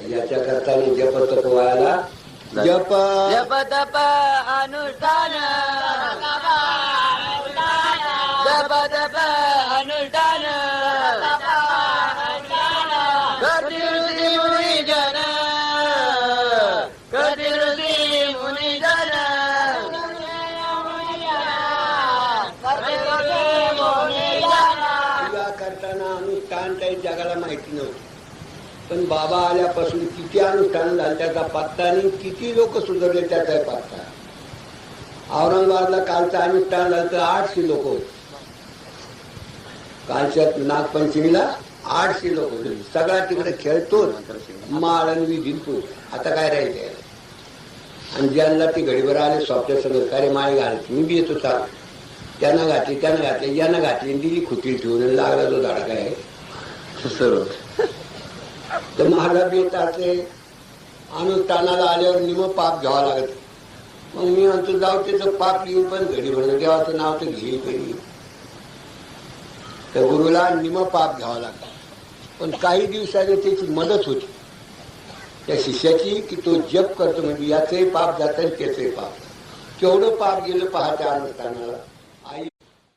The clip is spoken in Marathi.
याच्या करताना जप तप व्हायला जप जप तप अनुष्ठान जप तप अनुष्ठान कटिरुती मुनिजन कटिरुती मुनिजन तुला करताना अनुष्ठान काही जगाला माहिती नव्हतं, पण बाबा आल्यापासून किती अनुष्ठान झालं त्याचा पत्ता आणि किती लोक सुधारले त्याचा पत्ता. औरंगाबादला कालचं अनुष्ठान झालं तर 800 लोक होते. कालच्या नागपंचमीला 800 लोक होते. सगळा तिकडे खेळतो माळ आणि विधीपूर. आता काय राहायचंय. आणि ज्यांना ती घडीभर आले स्वप्न सगळं कार्य माळी घालायची. मी बी येतो चाल त्यांना घातली यांना घातली दिली खुटी ठेवून लागला तो धडा काय सर्व. तर महाराज येतात अनुष्ठानाला आल्यावर निम पाप घ्यावा लागत. मग मी म्हणतो जाऊ त्याचं पाप येऊन पण घडी म्हणून देवाचं नाव तर घेईल कधी. तर गुरुला निम पाप घ्यावा लागला. पण काही दिवसांनी त्याची मदत होती त्या शिष्याची की तो जप करतो म्हणजे याचंही पाप जातं आणि त्याचंही पाप. केवढं पाप गेलं पहा त्या अनुष्ठानाला.